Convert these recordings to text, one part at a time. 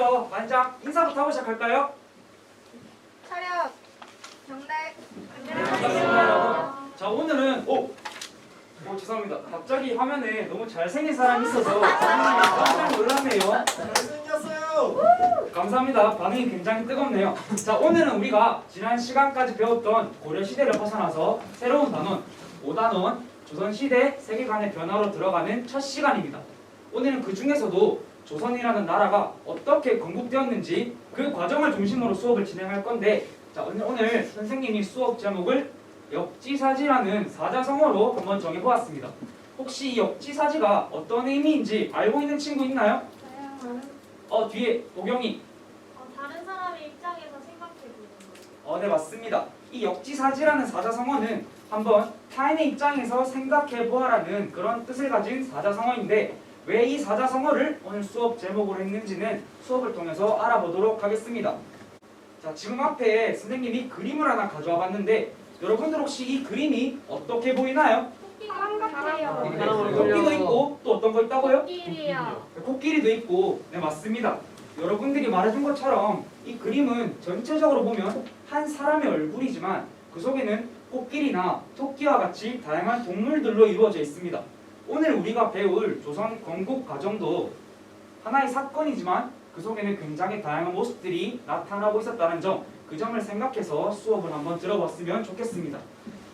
먼저 반장 인사부터 하고 시작할까요? 차렷. 경례. 반갑습니다. 자, 오늘은 죄송합니다. 갑자기 화면에 너무 잘생긴 사람이 있어서 깜짝 놀랐네요. 잘생겼어요. 감사합니다. 반응이 굉장히 뜨겁네요. 자, 오늘은 우리가 지난 시간까지 배웠던 고려시대를 벗어나서 새로운 단원, 5단원, 조선시대 세계관의 변화로 들어가는 첫 시간입니다. 오늘은 그 중에서도 조선이라는 나라가 어떻게 건국되었는지 그 과정을 중심으로 수업을 진행할 건데, 자, 오늘 선생님이 수업 제목을 역지사지라는 사자성어로 한번 정해보았습니다. 혹시 이 역지사지가 어떤 의미인지 알고 있는 친구 있나요? 뒤에 보경이. 다른 사람의 입장에서 생각해보는 거. 네, 맞습니다. 이 역지사지라는 사자성어는 한번 타인의 입장에서 생각해보아라는 그런 뜻을 가진 사자성어인데, 왜 이 사자성어를 오늘 수업 제목으로 했는지는 수업을 통해서 알아보도록 하겠습니다. 자, 지금 앞에 선생님이 그림을 하나 가져와 봤는데, 여러분들 혹시 이 그림이 어떻게 보이나요? 사람 같아요. 토끼도 있고 또 어떤 거 있다고요? 코끼리요. 코끼리도 있고. 네, 맞습니다. 여러분들이 말해준 것처럼 이 그림은 전체적으로 보면 한 사람의 얼굴이지만 그 속에는 코끼리나 토끼와 같이 다양한 동물들로 이루어져 있습니다. 오늘 우리가 배울 조선 건국 과정도 하나의 사건이지만 그 속에는 굉장히 다양한 모습들이 나타나고 있었다는 점, 그 점을 생각해서 수업을 한번 들어봤으면 좋겠습니다.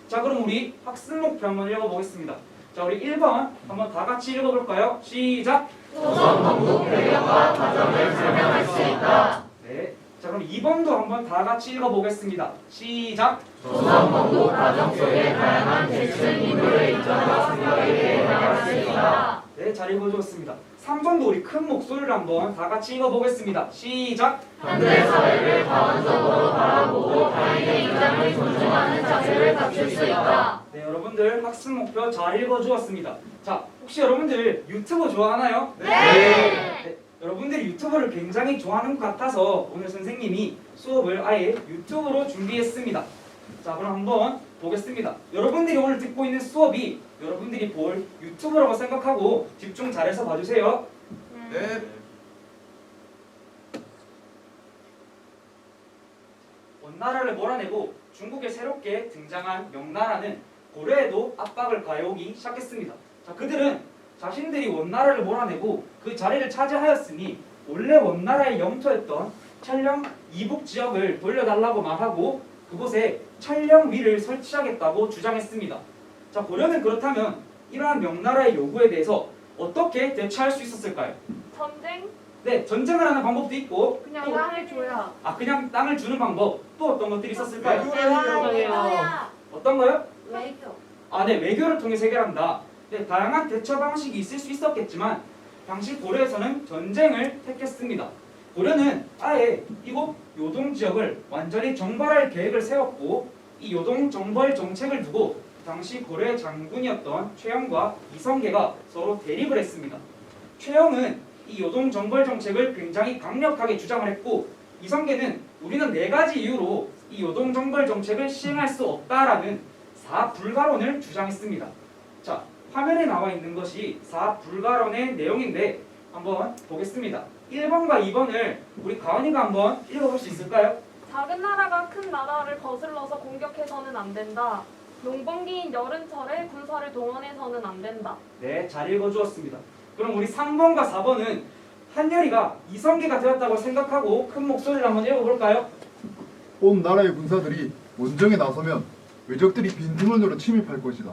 자, 그럼 우리 학습 목표 한번 읽어보겠습니다. 자, 우리 1번 한번 다 같이 읽어볼까요? 시작! 조선 건국 배경과 과정을 설명할 수 있다. 네. 자, 그럼 2번도 한번 다 같이 읽어보겠습니다. 시작! 조선 건국 과정 속에 다양한 계층 인물의 입장과 생각에 대해 나갈 수 있다. 네, 잘 읽어주었습니다. 3번도 우리 큰 목소리를 한번 다 같이 읽어보겠습니다. 시작! 현대 사회를 다원적으로 바라보고 타인의 입장을 존중하는 자세를 갖출 수 있다. 네, 여러분들 학습 목표 잘 읽어주었습니다. 자, 혹시 여러분들 유튜브 좋아하나요? 네, 여러분들이 유튜브를 굉장히 좋아하는 것 같아서 오늘 선생님이 수업을 아예 유튜브로 준비했습니다. 자, 그럼 한번 보겠습니다. 여러분들이 오늘 듣고 있는 수업이 여러분들이 볼 유튜브라고 생각하고 집중 잘해서 봐주세요. 네. 원나라를 몰아내고 중국에 새롭게 등장한 명나라는 고려에도 압박을 가해오기 시작했습니다. 자, 그들은 자신들이 원나라를 몰아내고 그 자리를 차지하였으니 원래 원나라의 영토였던 천령 이북 지역을 돌려달라고 말하고 그곳에 천령위를 설치하겠다고 주장했습니다. 자, 고려는 그렇다면 이러한 명나라의 요구에 대해서 어떻게 대처할 수 있었을까요? 전쟁? 네, 전쟁을 하는 방법도 있고 그냥 땅을 줘야. 그냥 땅을 주는 방법, 또 어떤 것들이 있었을까요? 외교야. 어떤 거요? 외교. 네, 외교를 통해 해결한다. 네, 다양한 대처 방식이 있을 수 있었겠지만 당시 고려에서는 전쟁을 택했습니다. 고려는 아예 이곳 요동 지역을 완전히 정벌할 계획을 세웠고 이 요동 정벌 정책을 두고 당시 고려의 장군이었던 최영과 이성계가 서로 대립을 했습니다. 최영은 이 요동 정벌 정책을 굉장히 강력하게 주장을 했고, 이성계는 우리는 4가지 이유로 이 요동 정벌 정책을 시행할 수 없다라는 사불가론을 주장했습니다. 자, 화면에 나와 있는 것이 사불가론의 내용인데 한번 보겠습니다. 1번과 2번을 우리 가은이가 한번 읽어볼 수 있을까요? 작은 나라가 큰 나라를 거슬러서 공격해서는 안 된다. 농번기인 여름철에 군사를 동원해서는 안 된다. 네, 잘 읽어주었습니다. 그럼 우리 3번과 4번은 한열이가 이성계가 되었다고 생각하고 큰 목소리를 한번 읽어볼까요? 온 나라의 군사들이 원정에 나서면 외적들이 빈틈을 침입할 것이다.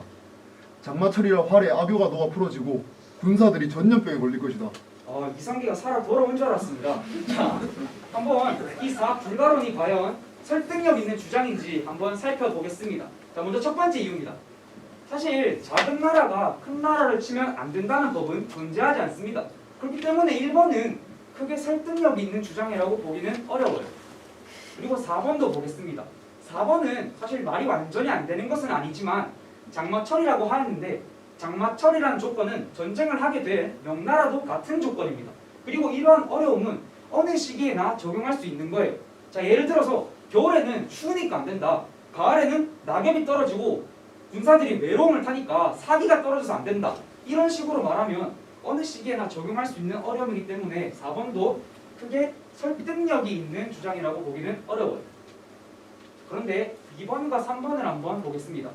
장마철이라 활에 악교가 녹아 풀어지고 군사들이 전염병에 걸릴 것이다. 이성계가 살아 돌아온 줄 알았습니다. 자, 한번 이 사불가론이 과연 설득력 있는 주장인지 한번 살펴보겠습니다. 자, 먼저 첫 번째 이유입니다. 사실 작은 나라가 큰 나라를 치면 안 된다는 법은 존재하지 않습니다. 그렇기 때문에 1번은 크게 설득력 있는 주장이라고 보기는 어려워요. 그리고 4번도 보겠습니다. 4번은 사실 말이 완전히 안 되는 것은 아니지만 장마철이라고 하는데 장마철이라는 조건은 전쟁을 하게 될 명나라도 같은 조건입니다. 그리고 이러한 어려움은 어느 시기에나 적용할 수 있는 거예요. 자, 예를 들어서 겨울에는 추우니까 안 된다. 가을에는 낙엽이 떨어지고 군사들이 외로움을 타니까 사기가 떨어져서 안 된다. 이런 식으로 말하면 어느 시기에나 적용할 수 있는 어려움이기 때문에 4번도 크게 설득력이 있는 주장이라고 보기는 어려워요. 그런데 2번과 3번을 한번 보겠습니다.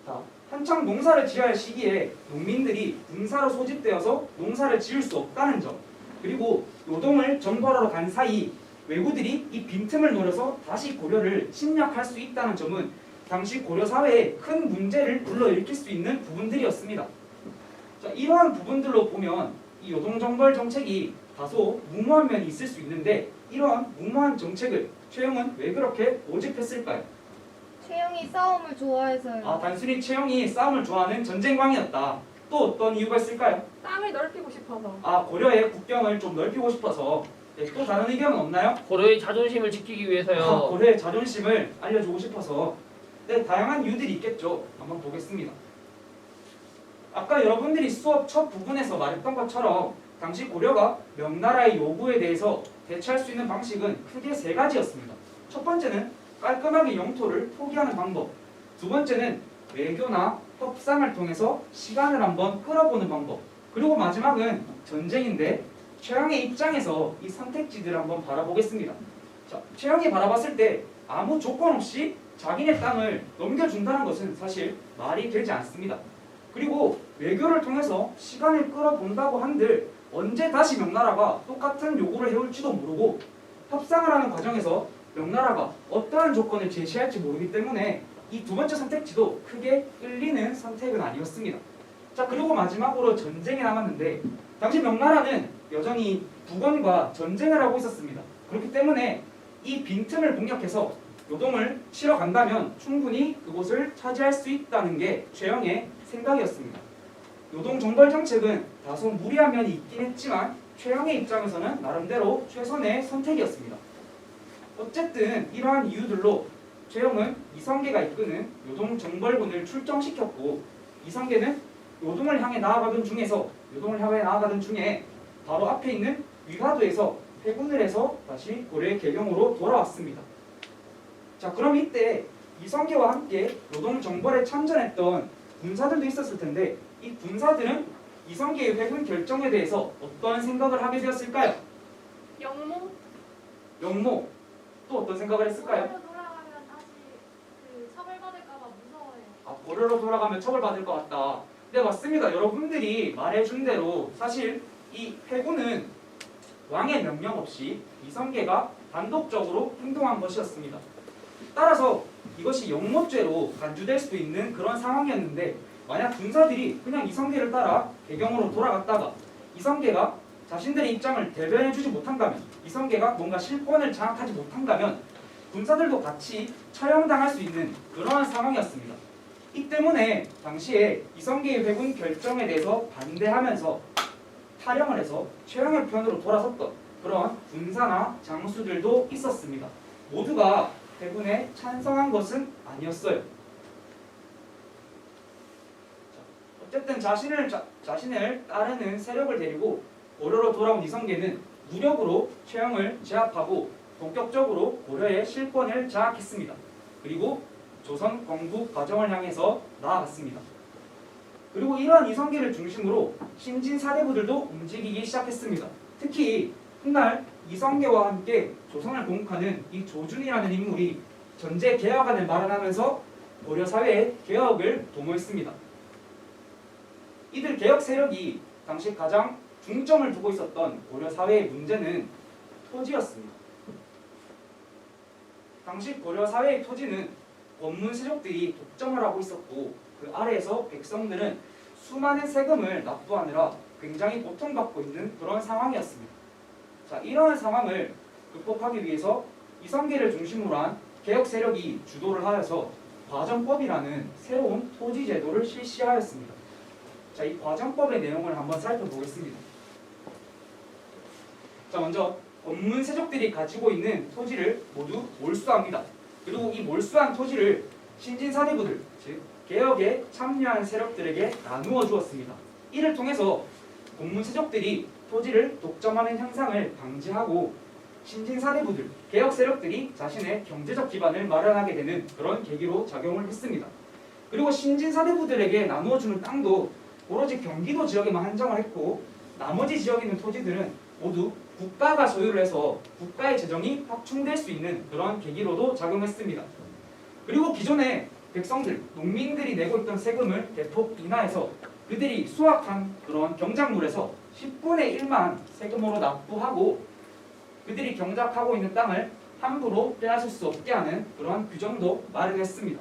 자, 한창 농사를 지어야 할 시기에 농민들이 군사로 소집되어서 농사를 지을 수 없다는 점, 그리고 노동을 전벌하러 간 사이 왜구들이 이 빈틈을 노려서 다시 고려를 침략할 수 있다는 점은 당시 고려 사회에 큰 문제를 불러일으킬 수 있는 부분들이었습니다. 자, 이러한 부분들로 보면 이 노동정벌 정책이 다소 무모한 면이 있을 수 있는데, 이러한 무모한 정책을 최영은 왜 그렇게 모집했을까요? 최영이 싸움을 좋아해서요. 단순히 최영이 싸움을 좋아하는 전쟁광이었다. 또 어떤 이유가 있을까요? 땅을 넓히고 싶어서. 고려의 국경을 좀 넓히고 싶어서. 네, 또 다른 의견은 없나요? 고려의 자존심을 지키기 위해서요. 고려의 자존심을 알려주고 싶어서. 네, 다양한 이유들이 있겠죠. 한번 보겠습니다. 아까 여러분들이 수업 첫 부분에서 말했던 것처럼 당시 고려가 명나라의 요구에 대해서 대처할 수 있는 방식은 크게 세 가지였습니다. 첫 번째는 깔끔하게 영토를 포기하는 방법, 두 번째는 외교나 협상을 통해서 시간을 한번 끌어보는 방법, 그리고 마지막은 전쟁인데 최영의 입장에서 이 선택지들을 한번 바라보겠습니다. 자, 최영이 바라봤을 때 아무 조건 없이 자기네 땅을 넘겨준다는 것은 사실 말이 되지 않습니다. 그리고 외교를 통해서 시간을 끌어본다고 한들 언제 다시 명나라가 똑같은 요구를 해올지도 모르고, 협상을 하는 과정에서 명나라가 어떠한 조건을 제시할지 모르기 때문에 이 두 번째 선택지도 크게 끌리는 선택은 아니었습니다. 자, 그리고 마지막으로 전쟁이 남았는데 당시 명나라는 여전히 북원과 전쟁을 하고 있었습니다. 그렇기 때문에 이 빈틈을 공략해서 노동을 치러 간다면 충분히 그곳을 차지할 수 있다는 게 최영의 생각이었습니다. 노동 정벌 정책은 다소 무리한 면이 있긴 했지만 최영의 입장에서는 나름대로 최선의 선택이었습니다. 어쨌든 이러한 이유들로 최영은 이성계가 이끄는 노동 정벌군을 출정시켰고, 이성계는 노동을 향해 나아가던 중에 바로 앞에 있는 위화도에서 회군을 해서 다시 고려의 개경으로 돌아왔습니다. 자, 그럼 이때 이성계와 함께 노동 정벌에 참전했던 군사들도 있었을 텐데 이 군사들은 이성계의 회군 결정에 대해서 어떠한 생각을 하게 되었을까요? 영모. 또 어떤 생각을 했을까요? 고려로 돌아가면 다시 처벌받을까봐 무서워요. 고려로 돌아가면 처벌받을 것 같다. 네, 맞습니다. 여러분들이 말해준 대로 사실 이 회군은 왕의 명령 없이 이성계가 단독적으로 행동한 것이었습니다. 따라서 이것이 영모죄로 간주될 수도 있는 그런 상황이었는데, 만약 군사들이 그냥 이성계를 따라 개경으로 돌아갔다가 이성계가 자신들의 입장을 대변해주지 못한다면, 이성계가 뭔가 실권을 장악하지 못한다면 군사들도 같이 처형당할 수 있는 그러한 상황이었습니다. 이 때문에 당시에 이성계의 회군 결정에 대해서 반대하면서 탈영을 해서 최영의 편으로 돌아섰던 그런 군사나 장수들도 있었습니다. 모두가 회군에 찬성한 것은 아니었어요. 어쨌든 자신을 따르는 세력을 데리고 고려로 돌아온 이성계는 무력으로 최영을 제압하고 본격적으로 고려의 실권을 장악했습니다. 그리고 조선 건국 과정을 향해서 나아갔습니다. 그리고 이러한 이성계를 중심으로 신진 사대부들도 움직이기 시작했습니다. 특히 훗날 이성계와 함께 조선을 공국하는 이 조준이라는 인물이 전제 개혁안을 마련하면서 고려 사회의 개혁을 도모했습니다. 이들 개혁 세력이 당시 가장 중점을 두고 있었던 고려 사회의 문제는 토지였습니다. 당시 고려 사회의 토지는 원문 세력들이 독점을 하고 있었고, 그 아래에서 백성들은 수많은 세금을 납부하느라 굉장히 고통받고 있는 그런 상황이었습니다. 자, 이러한 상황을 극복하기 위해서 이성계를 중심으로 한 개혁 세력이 주도를 하여서 과정법이라는 새로운 토지 제도를 실시하였습니다. 자, 이 과정법의 내용을 한번 살펴보겠습니다. 자, 먼저 원문 세족들이 가지고 있는 토지를 모두 몰수합니다. 그리고 이 몰수한 토지를 신진사대부들, 즉 개혁에 참여한 세력들에게 나누어 주었습니다. 이를 통해서 원문 세족들이 토지를 독점하는 현상을 방지하고 신진사대부들, 개혁 세력들이 자신의 경제적 기반을 마련하게 되는 그런 계기로 작용을 했습니다. 그리고 신진사대부들에게 나누어주는 땅도 오로지 경기도 지역에만 한정을 했고, 나머지 지역에 있는 토지들은 모두 국가가 소유를 해서 국가의 재정이 확충될 수 있는 그런 계기로도 작용했습니다. 그리고 기존에 백성들, 농민들이 내고 있던 세금을 대폭 인하해서 그들이 수확한 그런 경작물에서 10분의 1만 세금으로 납부하고 그들이 경작하고 있는 땅을 함부로 빼앗을 수 없게 하는 그런 규정도 마련했습니다.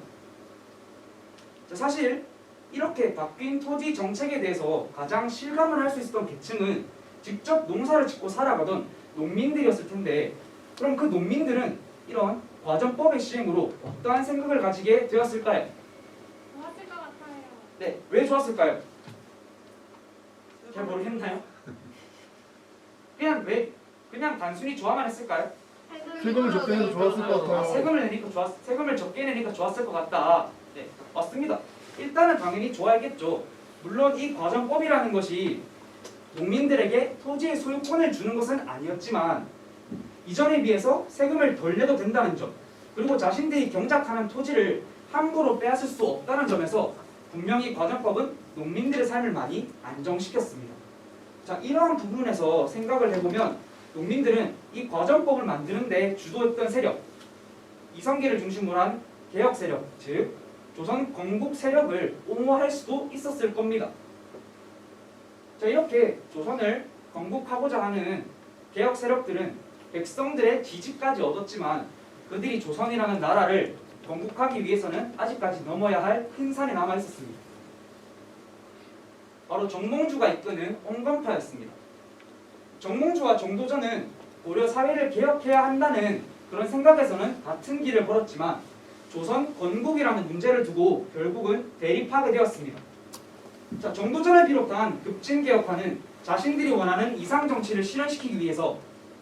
자, 사실 이렇게 바뀐 토지 정책에 대해서 가장 실감을 할 수 있었던 계층은 직접 농사를 짓고 살아가던 농민들이었을 텐데, 그럼 그 농민들은 이런 과정법의 시행으로 어떠한 생각을 가지게 되었을까요? 좋았을 것 같아요. 네, 왜 좋았을까요? 잘 모르겠나요? 그냥 단순히 좋아만 했을까요? 세금을 적게 내서 좋았을 것 같아요. 세금을 적게 내니까 좋았을 것 같다. 네, 맞습니다. 일단은 당연히 좋아했겠죠. 물론 이 과정법이라는 것이 농민들에게 토지의 소유권을 주는 것은 아니었지만 이전에 비해서 세금을 덜 내도 된다는 점, 그리고 자신들이 경작하는 토지를 함부로 빼앗을 수 없다는 점에서 분명히 과정법은 농민들의 삶을 많이 안정시켰습니다. 자, 이러한 부분에서 생각을 해보면 농민들은 이 과정법을 만드는데 주도했던 세력, 이성계를 중심으로 한 개혁 세력, 즉 조선 건국 세력을 옹호할 수도 있었을 겁니다. 자, 이렇게 조선을 건국하고자 하는 개혁 세력들은 백성들의 지지까지 얻었지만 그들이 조선이라는 나라를 건국하기 위해서는 아직까지 넘어야 할 큰 산이 남아 있었습니다. 바로 정몽주가 이끄는 온건파였습니다. 정몽주와 정도전은 고려 사회를 개혁해야 한다는 그런 생각에서는 같은 길을 걸었지만 조선 건국이라는 문제를 두고 결국은 대립하게 되었습니다. 자, 정도전을 비롯한 급진개혁파는 자신들이 원하는 이상정치를 실현시키기 위해서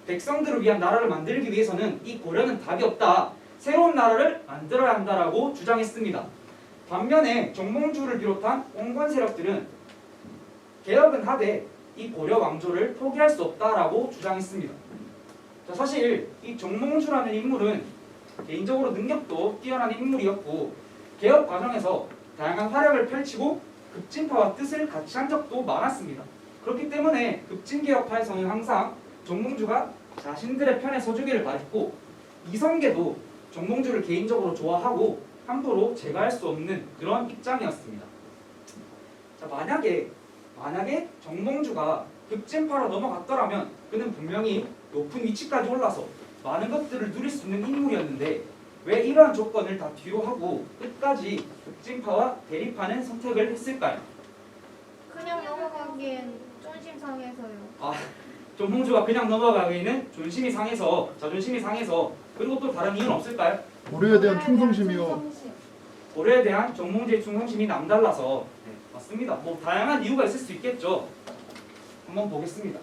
백성들을 위한 나라를 만들기 위해서는 이 고려는 답이 없다, 새로운 나라를 만들어야 한다라고 주장했습니다. 반면에 정몽주를 비롯한 온건 세력들은 개혁은 하되 이 고려 왕조를 포기할 수 없다라고 주장했습니다. 자, 사실 이 정몽주라는 인물은 개인적으로 능력도 뛰어난 인물이었고 개혁 과정에서 다양한 활약을 펼치고 급진파와 뜻을 같이 한 적도 많았습니다. 그렇기 때문에 급진개혁파에서는 항상 정몽주가 자신들의 편에 서주기를 바랬고 이성계도 정몽주를 개인적으로 좋아하고 함부로 제거할 수 없는 그런 입장이었습니다. 자, 만약에 정몽주가 급진파로 넘어갔더라면 그는 분명히 높은 위치까지 올라서 많은 것들을 누릴 수 있는 인물이었는데 왜 이러한 조건을 다 뒤로 하고 끝까지 급진파와 대립하는 선택을 했을까요? 그냥 넘어가기엔 쫀심 상해서요. 아, 정몽주가 그냥 넘어가기에는 존심이 상해서, 자존심이 상해서, 그리고 또 다른 이유는 없을까요? 고려에 대한 충성심이요. 고려에 대한 정몽주의 충성심이 남달라서. 네, 맞습니다. 뭐 다양한 이유가 있을 수 있겠죠. 한번 보겠습니다.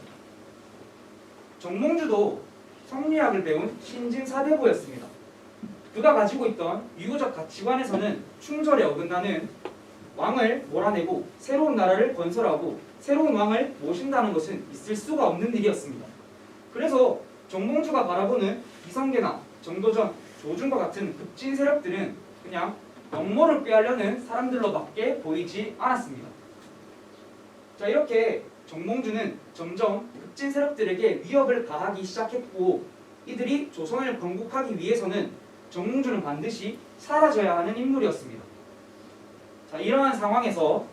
정몽주도 성리학을 배운 신진사대부였습니다. 그가 가지고 있던 유교적 가치관에서는 충절에 어긋나는 왕을 몰아내고 새로운 나라를 건설하고 새로운 왕을 모신다는 것은 있을 수가 없는 일이었습니다. 그래서 정몽주가 바라보는 이성계나 정도전, 조준과 같은 급진 세력들은 그냥 역모를 꾀하려는 사람들로밖에 보이지 않았습니다. 자, 이렇게 정몽주는 점점 급진 세력들에게 위협을 가하기 시작했고 이들이 조선을 건국하기 위해서는 정몽주는 반드시 사라져야 하는 인물이었습니다. 자, 이러한 상황에서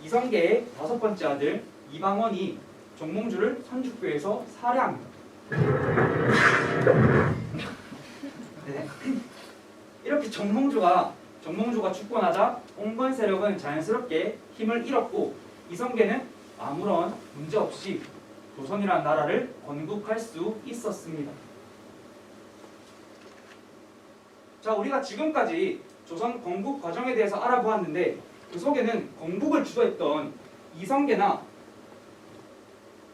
이성계의 5번째 아들 이방원이 정몽주를 선주교에서 살해합니다. 네. 이렇게 정몽주가 죽고 나자 온건 세력은 자연스럽게 힘을 잃었고 이성계는 아무런 문제 없이 조선이라는 나라를 건국할 수 있었습니다. 자, 우리가 지금까지 조선 건국 과정에 대해서 알아보았는데 그 속에는 건국을 주도했던 이성계나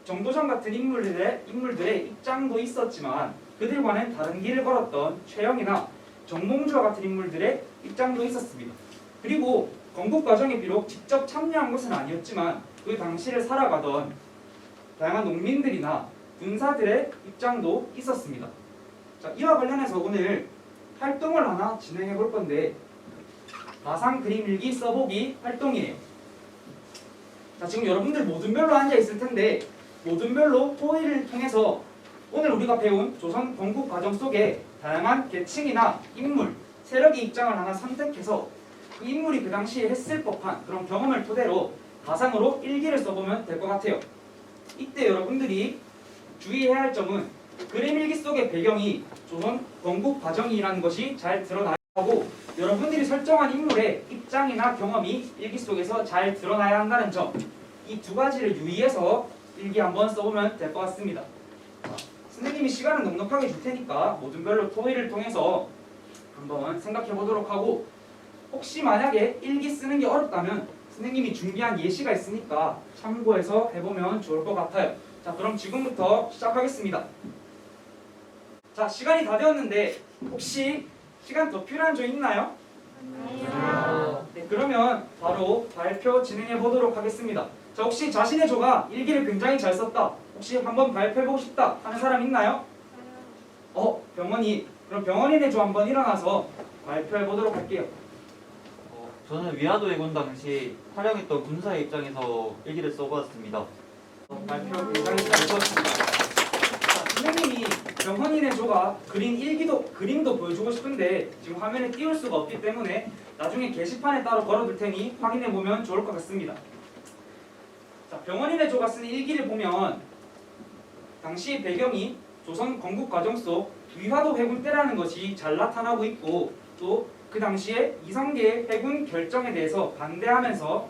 정도전 같은 인물들의 입장도 있었지만 그들과는 다른 길을 걸었던 최영이나 정몽주와 같은 인물들의 입장도 있었습니다. 그리고 건국 과정에 비록 직접 참여한 것은 아니었지만 그 당시를 살아가던 다양한 농민들이나 군사들의 입장도 있었습니다. 자, 이와 관련해서 오늘 활동을 하나 진행해 볼 건데 가상 그림 일기 써보기 활동이에요. 자, 지금 여러분들 모든 별로 앉아 있을 텐데 모든별로 토의를 통해서 오늘 우리가 배운 조선 건국 과정 속에 다양한 계층이나 인물, 세력의 입장을 하나 선택해서 그 인물이 그 당시에 했을 법한 그런 경험을 토대로 가상으로 일기를 써보면 될 것 같아요. 이때 여러분들이 주의해야 할 점은 그림 일기 속의 배경이 조선 건국 과정이라는 것이 잘 드러나야 하고 여러분들이 설정한 인물의 입장이나 경험이 일기 속에서 잘 드러나야 한다는 점, 이 두 가지를 유의해서 일기 한번 써보면 될 것 같습니다. 선생님이 시간을 넉넉하게 줄 테니까 모든별로 토의를 통해서 한번 생각해 보도록 하고, 혹시 만약에 일기 쓰는 게 어렵다면 선생님이 준비한 예시가 있으니까 참고해서 해보면 좋을 것 같아요. 자, 그럼 지금부터 시작하겠습니다. 자, 시간이 다 되었는데 혹시 시간 더 필요한 점 있나요? 네, 그러면 바로 발표 진행해 보도록 하겠습니다. 자, 혹시 자신의 조가 일기를 굉장히 잘 썼다, 혹시 한번 발표해보고 싶다 하는 사람 있나요? 병원이, 그럼 병원인의 조 한번 일어나서 발표해보도록 할게요. 저는 위화도 해군 당시 활약했던 군사의 입장에서 일기를 써보았습니다. 발표 굉장히 잘 썼습니다. 자, 선생님이 병헌인의 조가 그린 그림도 보여주고 싶은데 지금 화면에 띄울 수가 없기 때문에 나중에 게시판에 따로 걸어둘 테니 확인해보면 좋을 것 같습니다. 자, 병헌인의 조가 쓴 일기를 보면 당시 배경이 조선 건국 과정 속 위화도 해군 때라는 것이 잘 나타나고 있고, 또 그 당시에 이성계의 해군 결정에 대해서 반대하면서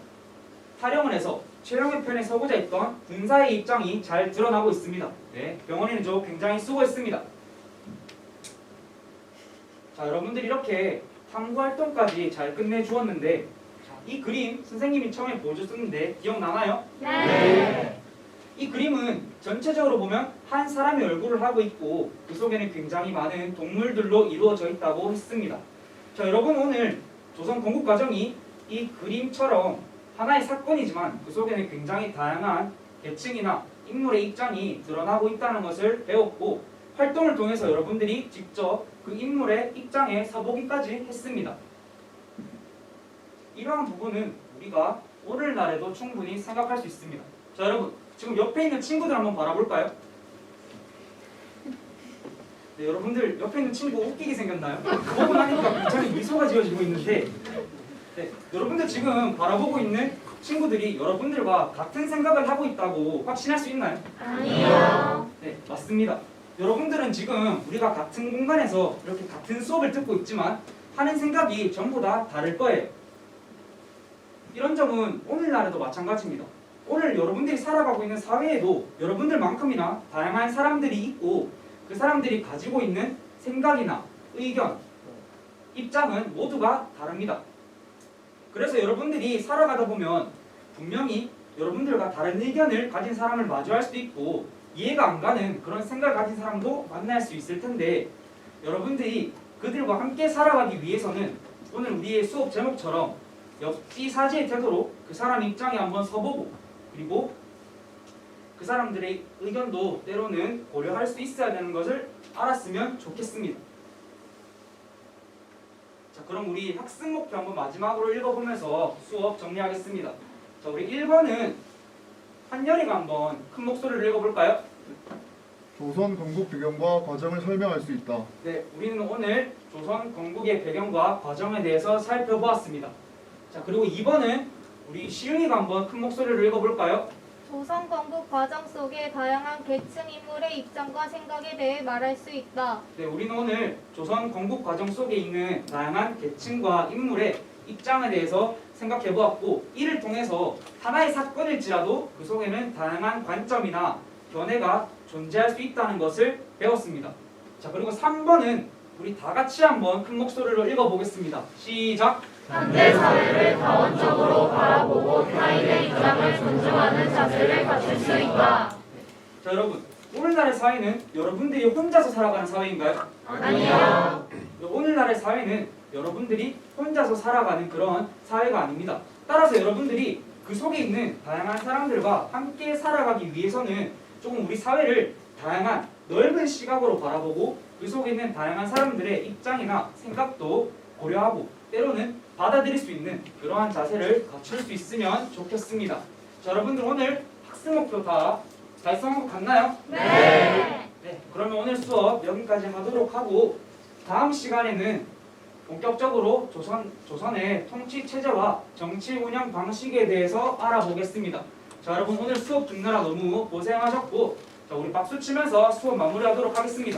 탈영을 해서 최영의 편에 서고자 했던 군사의 입장이 잘 드러나고 있습니다. 네, 병헌인의 조 굉장히 수고했습니다. 자, 여러분들이 이렇게 탐구 활동까지 잘 끝내주었는데, 이 그림 선생님이 처음에 보여줬었는데 기억나나요? 네. 이 그림은 전체적으로 보면 한 사람의 얼굴을 하고 있고 그 속에는 굉장히 많은 동물들로 이루어져 있다고 했습니다. 자, 여러분 오늘 조선 건국 과정이 이 그림처럼 하나의 사건이지만 그 속에는 굉장히 다양한 계층이나 인물의 입장이 드러나고 있다는 것을 배웠고, 활동을 통해서 여러분들이 직접 그 인물의 입장에 서보기까지 했습니다. 이러한 부분은 우리가 오늘날에도 충분히 생각할 수 있습니다. 자, 여러분 지금 옆에 있는 친구들 한번 바라볼까요? 네, 여러분들 옆에 있는 친구 웃기게 생겼나요? 보고 나니까 굉장히 미소가 지어지고 있는데, 네, 여러분들 지금 바라보고 있는 친구들이 여러분들과 같은 생각을 하고 있다고 확신할 수 있나요? 아니요. 네, 맞습니다. 여러분들은 지금 우리가 같은 공간에서 이렇게 같은 수업을 듣고 있지만 하는 생각이 전부 다 다를 거예요. 이런 점은 오늘날에도 마찬가지입니다. 오늘 여러분들이 살아가고 있는 사회에도 여러분들만큼이나 다양한 사람들이 있고 그 사람들이 가지고 있는 생각이나 의견, 입장은 모두가 다릅니다. 그래서 여러분들이 살아가다 보면 분명히 여러분들과 다른 의견을 가진 사람을 마주할 수도 있고 이해가 안 가는 그런 생각을 가진 사람도 만날 수 있을 텐데, 여러분들이 그들과 함께 살아가기 위해서는 오늘 우리의 수업 제목처럼 역지사지의 태도로 그 사람 입장에 한번 서보고, 그리고 그 사람들의 의견도 때로는 고려할 수 있어야 되는 것을 알았으면 좋겠습니다. 자, 그럼 우리 학습 목표 한번 마지막으로 읽어보면서 수업 정리하겠습니다. 자, 우리 1번은 한열이가 한번 큰 목소리로 읽어볼까요? 조선 건국 배경과 과정을 설명할 수 있다. 네, 우리는 오늘 조선 건국의 배경과 과정에 대해서 살펴보았습니다. 자, 그리고 2번은 우리 시윤이가 한번 큰 목소리로 읽어볼까요? 조선 건국 과정 속에 다양한 계층 인물의 입장과 생각에 대해 말할 수 있다. 네, 우리는 오늘 조선 건국 과정 속에 있는 다양한 계층과 인물의 입장에 대해서 생각해보았고, 이를 통해서 하나의 사건일지라도 그 속에는 다양한 관점이나 견해가 존재할 수 있다는 것을 배웠습니다. 자, 그리고 3번은 우리 다 같이 한번 큰 목소리로 읽어보겠습니다. 시작! 현대 사회를 다원적으로 바라보고 타인의 입장을 존중하는 자세를 갖출 수 있다. 자, 여러분 오늘날의 사회는 여러분들이 혼자서 살아가는 사회인가요? 아니요. 오늘날의 사회는 여러분들이 혼자서 살아가는 그런 사회가 아닙니다. 따라서 여러분들이 그 속에 있는 다양한 사람들과 함께 살아가기 위해서는 조금 우리 사회를 다양한 넓은 시각으로 바라보고 그 속에 있는 다양한 사람들의 입장이나 생각도 고려하고 때로는 받아들일 수 있는 그러한 자세를 갖출 수 있으면 좋겠습니다. 자, 여러분들 오늘 학습 목표 다 달성한 것 같나요? 네. 네, 그러면 오늘 수업 여기까지 하도록 하고 다음 시간에는 본격적으로 조선의 통치 체제와 정치 운영 방식에 대해서 알아보겠습니다. 자, 여러분 오늘 수업 듣느라 너무 고생하셨고 자, 우리 박수 치면서 수업 마무리하도록 하겠습니다.